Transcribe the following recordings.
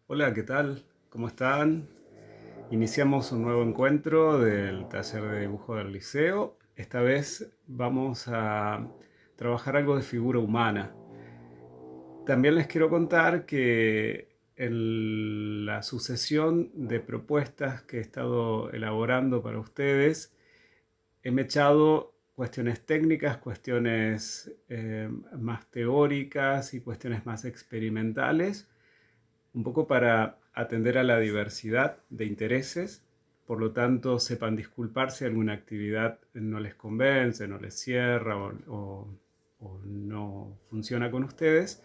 Hola, ¿qué tal? ¿Cómo están? Iniciamos un nuevo encuentro del taller de dibujo del liceo. Esta vez vamos a trabajar algo de figura humana. También les quiero contar que en la sucesión de propuestas que he estado elaborando para ustedes, he mechado cuestiones técnicas, cuestiones más teóricas y cuestiones más experimentales un poco para atender a la diversidad de intereses. Por lo tanto, sepan disculpar si alguna actividad no les convence, no les cierra o no funciona con ustedes,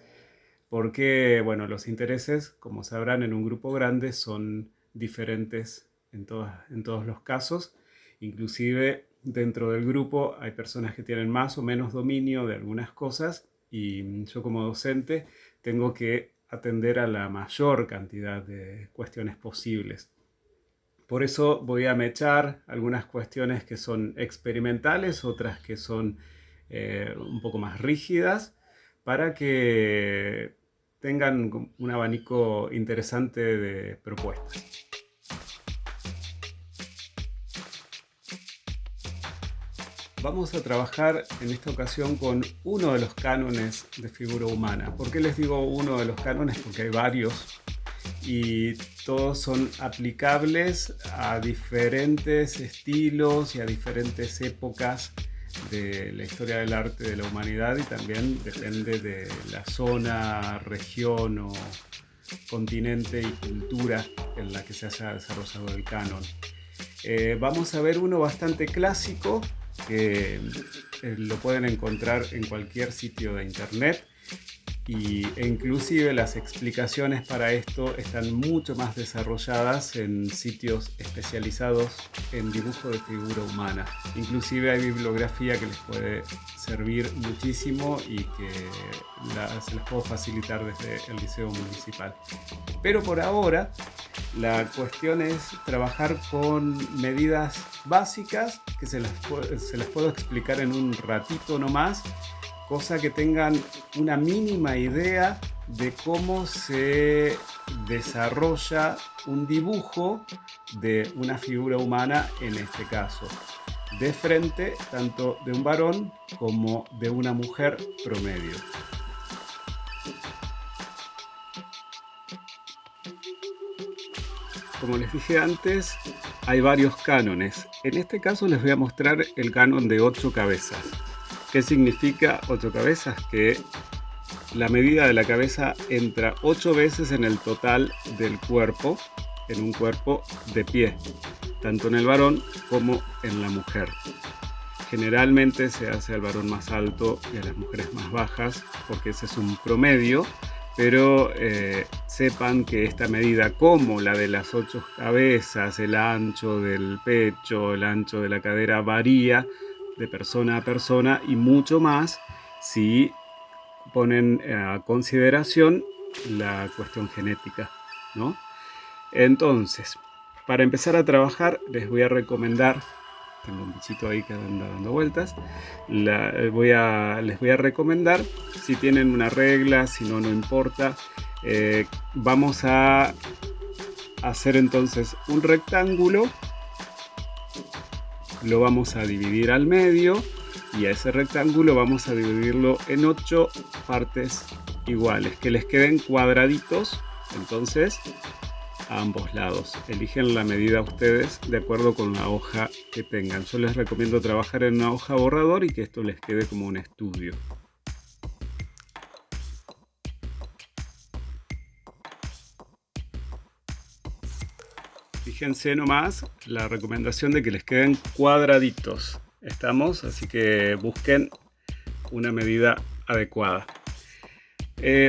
porque bueno, los intereses, como sabrán, en un grupo grande son diferentes en todos los casos. Inclusive dentro del grupo hay personas que tienen más o menos dominio de algunas cosas y yo como docente tengo que atender a la mayor cantidad de cuestiones posibles. Por eso voy a mechar algunas cuestiones que son experimentales, otras que son un poco más rígidas, para que tengan un abanico interesante de propuestas. Vamos a trabajar en esta ocasión con uno de los cánones de figura humana. ¿Por qué les digo uno de los cánones? Porque hay varios y todos son aplicables a diferentes estilos y a diferentes épocas de la historia del arte de la humanidad, y también depende de la zona, región o continente y cultura en la que se haya desarrollado el canon. Vamos a ver uno bastante clásico que lo pueden encontrar en cualquier sitio de internet, e inclusive las explicaciones para esto están mucho más desarrolladas en sitios especializados en dibujo de figura humana. Inclusive hay bibliografía que les puede servir muchísimo y que se les puedo facilitar desde el Liceo Municipal. Pero por ahora la cuestión es trabajar con medidas básicas que se las puedo explicar en un ratito nomás, cosa que tengan una mínima idea de cómo se desarrolla un dibujo de una figura humana, en este caso, de frente, tanto de un varón como de una mujer promedio. Como les dije antes, hay varios cánones. En este caso les voy a mostrar el canon de 8 cabezas. ¿Qué significa 8 cabezas? Que la medida de la cabeza entra 8 veces en el total del cuerpo, en un cuerpo de pie, tanto en el varón como en la mujer. Generalmente se hace al varón más alto y a las mujeres más bajas, porque ese es un promedio, pero sepan que esta medida, como la de las 8 cabezas, el ancho del pecho, el ancho de la cadera, varía de persona a persona y mucho más si ponen a consideración la cuestión genética, ¿no? Entonces, para empezar a trabajar, les voy a recomendar, tengo un bichito ahí que anda dando vueltas, les voy a recomendar, si tienen una regla, si no, no importa, vamos a hacer entonces un rectángulo, lo vamos a dividir al medio y a ese rectángulo vamos a dividirlo en 8 partes iguales, que les queden cuadraditos, entonces a ambos lados. Eligen la medida ustedes de acuerdo con la hoja que tengan. Yo les recomiendo trabajar en una hoja borrador y que esto les quede como un estudio. Fíjense nomás la recomendación de que les queden cuadraditos. ¿Estamos? Así que busquen una medida adecuada.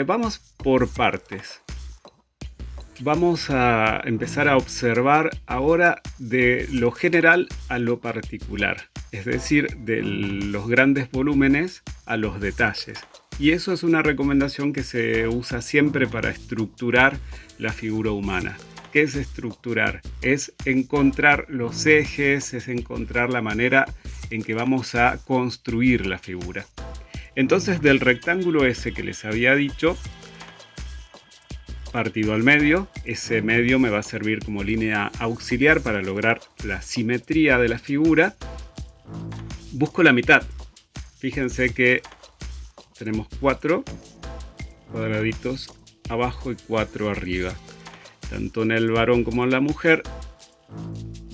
Vamos por partes. Vamos a empezar a observar ahora de lo general a lo particular, es decir, de los grandes volúmenes a los detalles. Y eso es una recomendación que se usa siempre para estructurar la figura humana. ¿Qué es estructurar? Es encontrar los ejes, es encontrar la manera en que vamos a construir la figura. Entonces, del rectángulo ese que les había dicho, partido al medio. Ese medio me va a servir como línea auxiliar para lograr la simetría de la figura. Busco la mitad. Fíjense que tenemos 4 cuadraditos abajo y 4 arriba. Tanto en el varón como en la mujer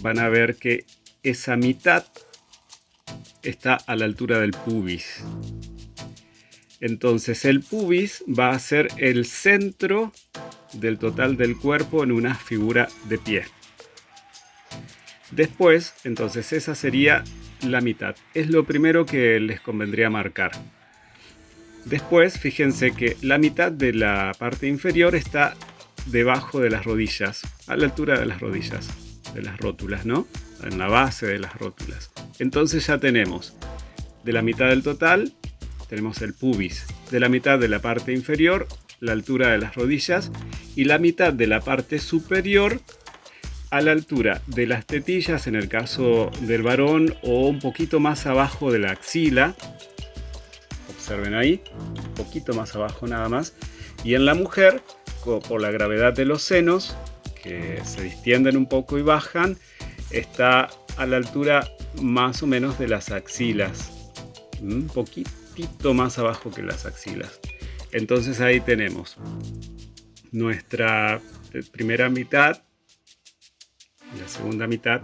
van a ver que esa mitad está a la altura del pubis. Entonces el pubis va a ser el centro del total del cuerpo en una figura de pie. Después, entonces esa sería la mitad. Es lo primero que les convendría marcar. Después, fíjense que la mitad de la parte inferior está debajo de las rodillas, a la altura de las rodillas, de las rótulas, ¿no? En la base de las rótulas. Entonces ya tenemos de la mitad del total, tenemos el pubis. De la mitad de la parte inferior, la altura de las rodillas. Y la mitad de la parte superior, a la altura de las tetillas, en el caso del varón, o un poquito más abajo de la axila. Observen ahí, un poquito más abajo nada más. Y en la mujer, por la gravedad de los senos, que se distienden un poco y bajan, está a la altura más o menos de las axilas. Un poquitito más abajo que las axilas. Entonces ahí tenemos nuestra primera mitad, la segunda mitad,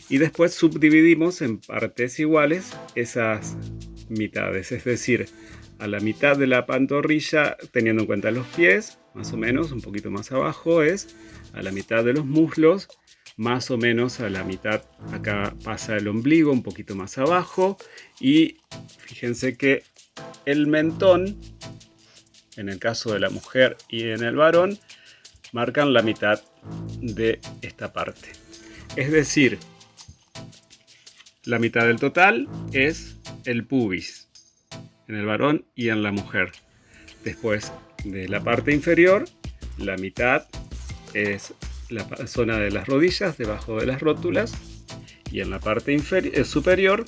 y después subdividimos en partes iguales esas mitades, es decir, a la mitad de la pantorrilla, teniendo en cuenta los pies, más o menos, un poquito más abajo es a la mitad de los muslos, más o menos a la mitad, acá pasa el ombligo, un poquito más abajo, y fíjense que el mentón, en el caso de la mujer y en el varón, marcan la mitad de esta parte. Es decir, la mitad del total es el pubis en el varón y en la mujer. Después de la parte inferior, la mitad es la zona de las rodillas, debajo de las rótulas, y en la parte superior,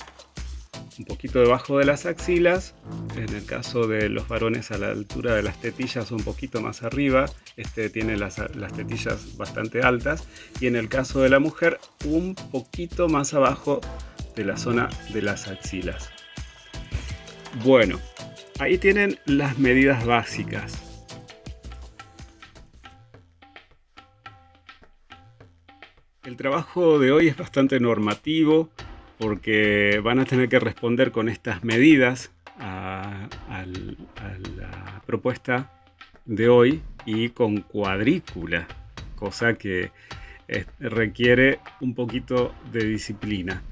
un poquito debajo de las axilas, en el caso de los varones a la altura de las tetillas, un poquito más arriba, este tiene las tetillas bastante altas, y en el caso de la mujer, un poquito más abajo de la zona de las axilas. Bueno, ahí tienen las medidas básicas. El trabajo de hoy es bastante normativo porque van a tener que responder con estas medidas a la propuesta de hoy y con cuadrícula, cosa que requiere un poquito de disciplina.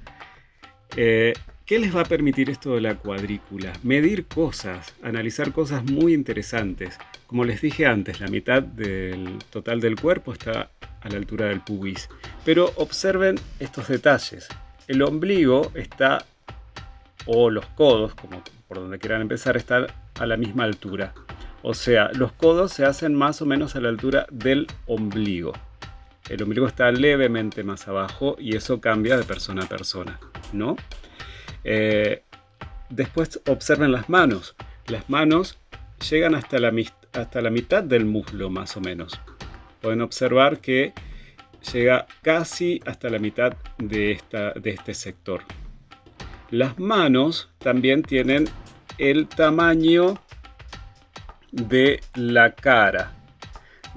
¿Qué les va a permitir esto de la cuadrícula? Medir cosas, analizar cosas muy interesantes. Como les dije antes, la mitad del total del cuerpo está a la altura del pubis. Pero observen estos detalles. El ombligo está, o los codos, como por donde quieran empezar, están a la misma altura. O sea, los codos se hacen más o menos a la altura del ombligo. El ombligo está levemente más abajo y eso cambia de persona a persona, ¿no? Después observen las manos. Las manos llegan hasta la mitad del muslo más o menos. Pueden observar que llega casi hasta la mitad de este sector. Las manos también tienen el tamaño de la cara.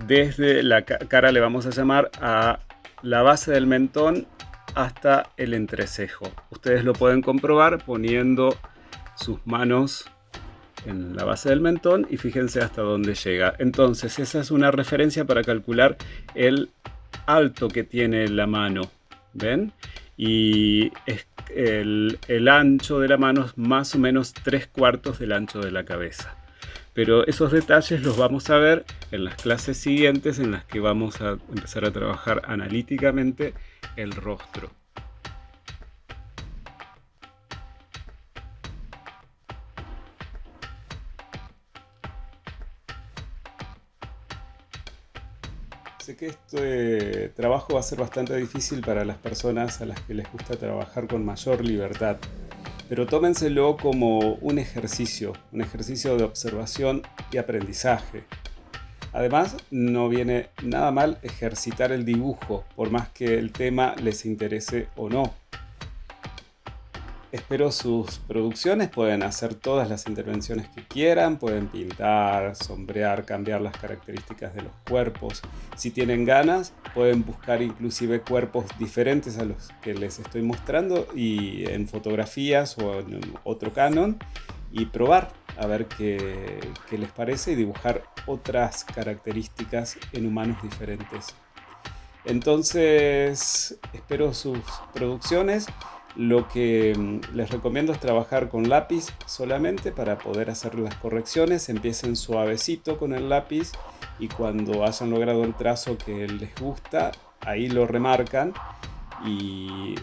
Desde la cara le vamos a llamar a la base del mentón hasta el entrecejo. Ustedes lo pueden comprobar poniendo sus manos en la base del mentón y fíjense hasta dónde llega. Entonces esa es una referencia para calcular el alto que tiene la mano. ¿Ven? Y el ancho de la mano es más o menos 3/4 del ancho de la cabeza. Pero esos detalles los vamos a ver en las clases siguientes en las que vamos a empezar a trabajar analíticamente el rostro. Sé que este trabajo va a ser bastante difícil para las personas a las que les gusta trabajar con mayor libertad. pero tómenselo como un ejercicio de observación y aprendizaje. Además, no viene nada mal ejercitar el dibujo, por más que el tema les interese o no. Espero sus producciones, pueden hacer todas las intervenciones que quieran, pueden pintar, sombrear, cambiar las características de los cuerpos. Si tienen ganas, pueden buscar inclusive cuerpos diferentes a los que les estoy mostrando y en fotografías o en otro Canon y probar a ver qué les parece y dibujar otras características en humanos diferentes. Entonces, espero sus producciones. Lo que les recomiendo es trabajar con lápiz solamente para poder hacer las correcciones. Empiecen suavecito con el lápiz y cuando hayan logrado el trazo que les gusta, ahí lo remarcan y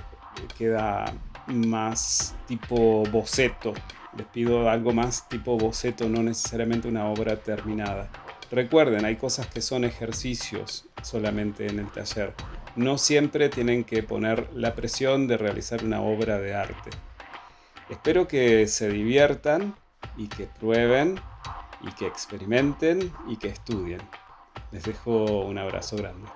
queda más tipo boceto. Les pido algo más tipo boceto, no necesariamente una obra terminada. Recuerden, hay cosas que son ejercicios solamente en el taller. No siempre tienen que poner la presión de realizar una obra de arte. Espero que se diviertan y que prueben y que experimenten y que estudien. Les dejo un abrazo grande.